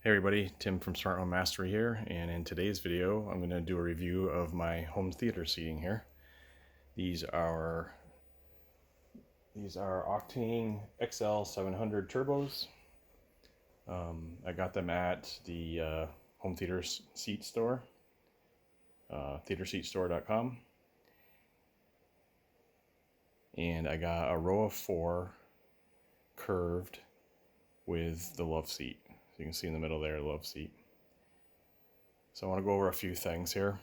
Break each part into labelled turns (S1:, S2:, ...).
S1: Hey everybody, Tim from Smart Home Mastery here, and in today's video I'm going to do a review of my home theater seating here. These are Octane XL700 turbos. I got them at the home theater seat store, theaterseatstore.com, and I got a row of 4 curved with the love seat. So you can see in the middle there, the love seat. So I want to go over a few things here.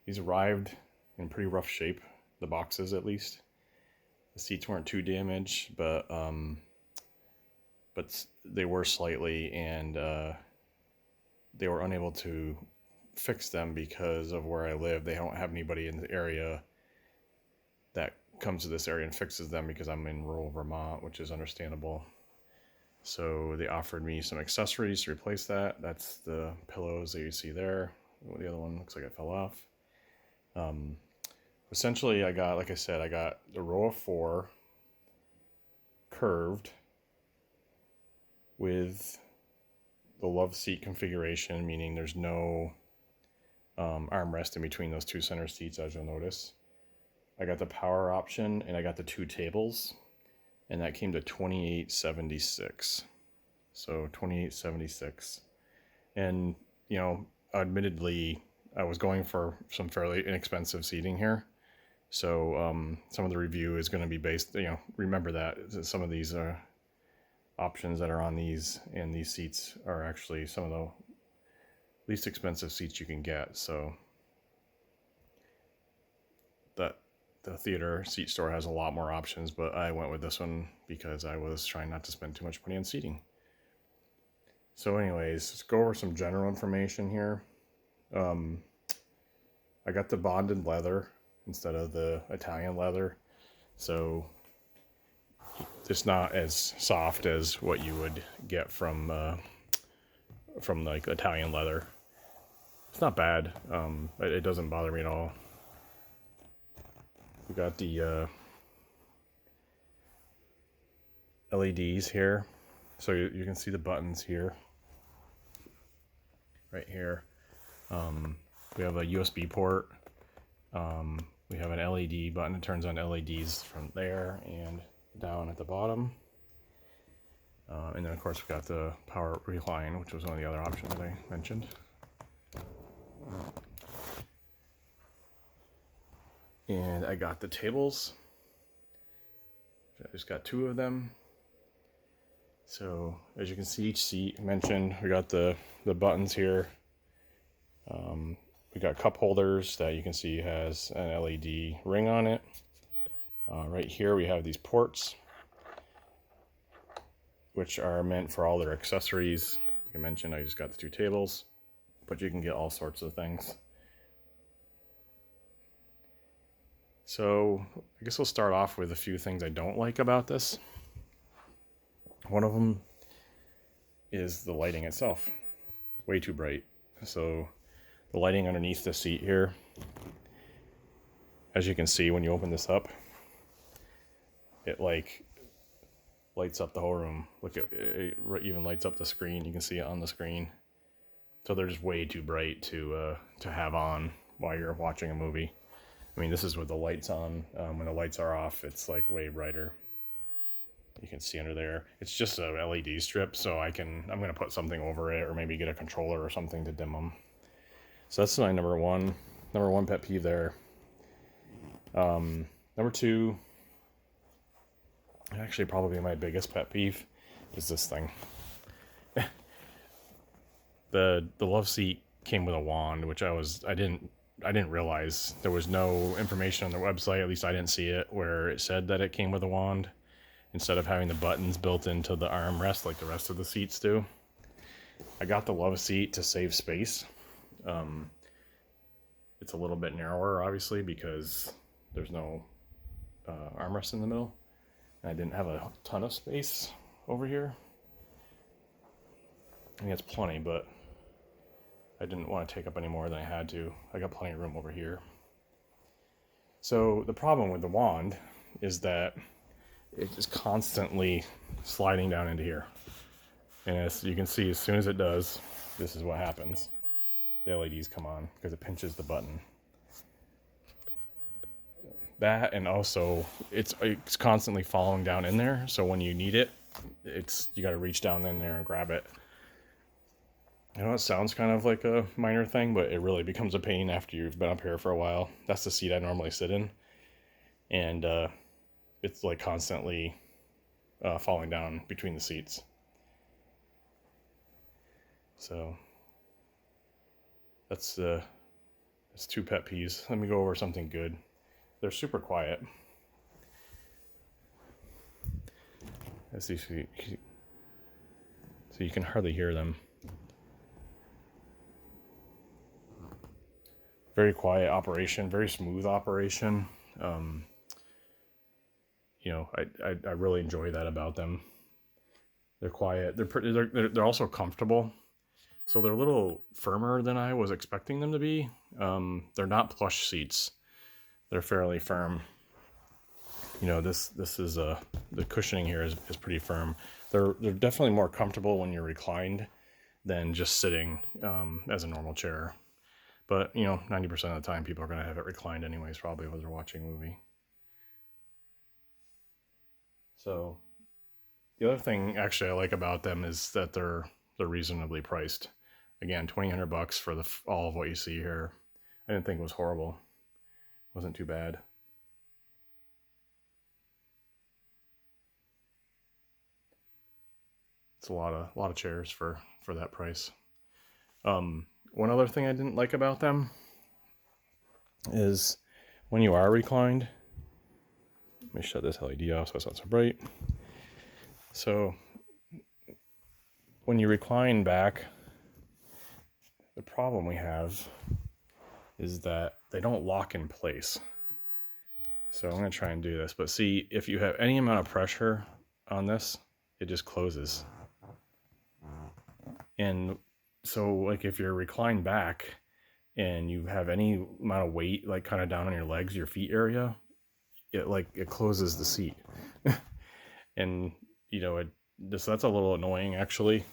S1: These arrived in pretty rough shape, the boxes at least. The seats weren't too damaged, but they were slightly, and they were unable to fix them because of where I live. They don't have anybody in the area that comes to this area and fixes them because I'm in rural Vermont, which is understandable. So they offered me some accessories to replace that. That's the pillows that you see there. The other one looks like it fell off. Essentially, I got the row of 4 curved with the love seat configuration, meaning there's no armrest in between those 2 center seats, as you'll notice. I got the power option, and I got the 2 tables, and that came to $28.76. So $28.76, and admittedly, I was going for some fairly inexpensive seating here. So some of the review is going to be based, remember that some of these options that are on these and these seats are actually some of the least expensive seats you can get. So the theater seat store has a lot more options, but I went with this one because I was trying not to spend too much money on seating. So anyways, let's go over some general information here. I got the bonded leather instead of the Italian leather, so it's not as soft as what you would get from like Italian leather. It's not bad. It doesn't bother me at all. We got the LEDs here, so you can see the buttons here, right here. We have a USB port. We have an LED button. It turns on LEDs from there and down at the bottom. And then of course we got the power reline, which was one of the other options I mentioned. And I got the tables. I just got 2 of them. So as you can see, each seat mentioned, we got the buttons here. We got cup holders that you can see has an LED ring on it. Right here we have these ports, which are meant for all their accessories. Like I mentioned, I just got the 2 tables, but you can get all sorts of things. So I guess we'll start off with a few things I don't like about this. One of them is the lighting itself. Way too bright. So the lighting underneath the seat here, as you can see when you open this up, it like lights up the whole room. Look, it even lights up the screen. You can see it on the screen. So they're just way too bright to have on while you're watching a movie. I mean, this is with the lights on. When the lights are off, it's like way brighter. You can see under there. It's just a LED strip, so I'm gonna put something over it, or maybe get a controller or something to dim them. So that's my number one pet peeve there. Number 2, actually probably my biggest pet peeve, is this thing. The love seat came with a wand, which I didn't realize. There was no information on the website, at least I didn't see it, where it said that it came with a wand instead of having the buttons built into the armrest like the rest of the seats do. I got the love seat to save space. It's a little bit narrower, obviously, because there's no armrest in the middle. And I didn't have a ton of space over here. I mean, it's plenty, but I didn't want to take up any more than I had to. I got plenty of room over here. So the problem with the wand is that it's just constantly sliding down into here. And as you can see, as soon as it does, this is what happens. The LEDs come on because it pinches the button. That, and also it's constantly falling down in there. So when you need it, you got to reach down in there and grab it. I know it sounds kind of like a minor thing, but it really becomes a pain after you've been up here for a while. That's the seat I normally sit in. And it's like constantly falling down between the seats. So that's 2 pet peeves. Let me go over something good. They're super quiet. Let's see, so you can hardly hear them. Very quiet operation, very smooth operation. You know, I really enjoy that about them. They're quiet. They're also comfortable. So they're a little firmer than I was expecting them to be. They're not plush seats. They're fairly firm. You know, this is the cushioning here is pretty firm. They're definitely more comfortable when you're reclined than just sitting as a normal chair. But, you know, 90% of the time people are going to have it reclined anyways, probably when they're watching a movie. So the other thing actually I like about them is that they're reasonably priced. Again, $2,000 for all of what you see here. I didn't think it was horrible. It wasn't too bad. It's a lot of chairs for that price. One other thing I didn't like about them is when you are reclined. Let me shut this LED off so it's not so bright. So when you recline back, the problem we have is that they don't lock in place. So I'm going to try and do this. But see, if you have any amount of pressure on this, it just closes. And so like if you're reclined back and you have any amount of weight like kind of down on your legs, your feet area, it closes the seat. And you know, that's a little annoying actually.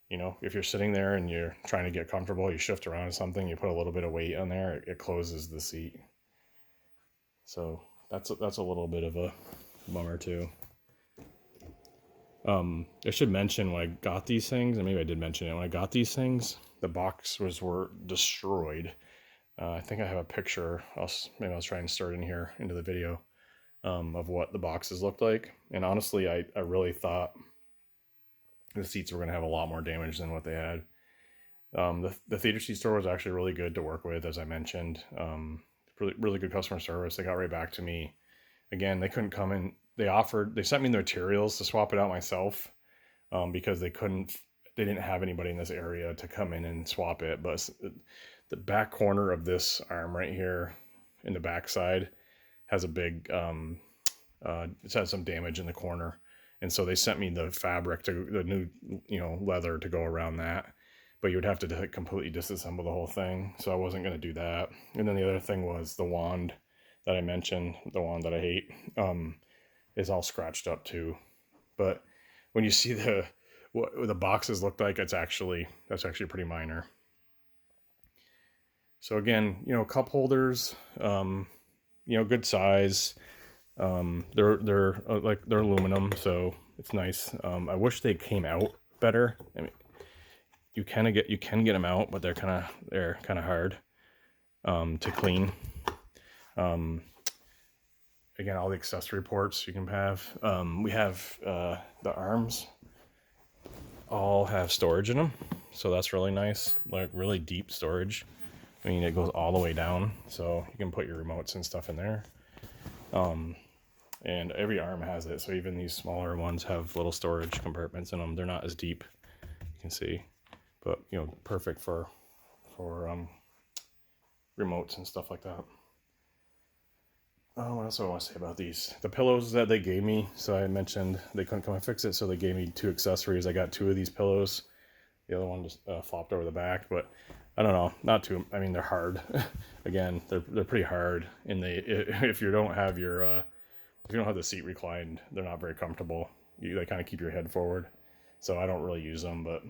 S1: You know, if you're sitting there and you're trying to get comfortable, you shift around something, you put a little bit of weight on there, it closes the seat. So that's a little bit of a bummer too. I should mention when I got these things, and maybe I did mention it, when I got these things, the boxes were destroyed. I think I have a picture. Maybe I'll try and insert in here into the video of what the boxes looked like. And honestly, I really thought the seats were going to have a lot more damage than what they had. The theater seat store was actually really good to work with, as I mentioned. Really good customer service. They got right back to me. Again, they couldn't come in. They sent me the materials to swap it out myself because they didn't have anybody in this area to come in and swap it. But the back corner of this arm right here in the back side has a big, it has some damage in the corner. And so they sent me the fabric, the new, leather to go around that. But you would have to completely disassemble the whole thing. So I wasn't going to do that. And then the other thing was the wand that I mentioned, the wand that I hate, is all scratched up too. But when you see what the boxes look like, that's actually pretty minor. So again, cup holders, good size. They're aluminum, so it's nice. I wish they came out better. I mean, you can get them out, but they're kind of hard to clean. Again, all the accessory ports you can have. We have the arms all have storage in them, so that's really nice, like really deep storage. I mean, it goes all the way down, so you can put your remotes and stuff in there. And every arm has it, so even these smaller ones have little storage compartments in them. They're not as deep, you can see, but perfect for remotes and stuff like that. What else do I want to say about these? The pillows that they gave me, so I mentioned they couldn't come and fix it, so they gave me 2 accessories. I got 2 of these pillows. The other one just flopped over the back, but I don't know, not too. I mean, they're hard. Again, they're pretty hard, and if you don't have the seat reclined, they're not very comfortable. they kind of keep your head forward. So I don't really use them, but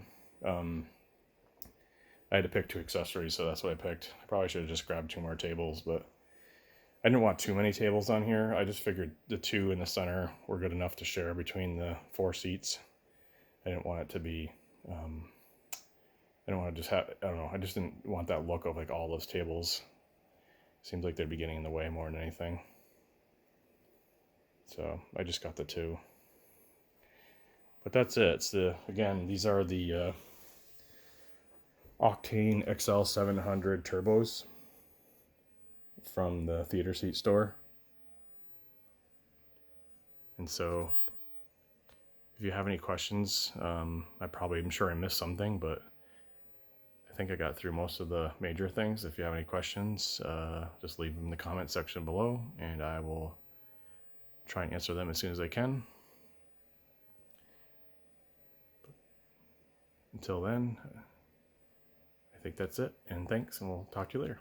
S1: I had to pick 2 accessories, so that's what I picked. I probably should have just grabbed 2 more tables, but I didn't want too many tables on here. I just figured the 2 in the center were good enough to share between the 4 seats. I didn't want it to be, I don't want to just have, I don't know, I just didn't want that look of like all those tables. Seems like they'd be getting in the way more than anything. So I just got the 2. But that's it. It's again, these are the Octane XL700 turbos from the theater seat store. And so if you have any questions, I'm sure I missed something, but I think I got through most of the major things. If you have any questions, just leave them in the comment section below, and I will try and answer them as soon as I can. Until then, I think that's it, and thanks, and we'll talk to you later.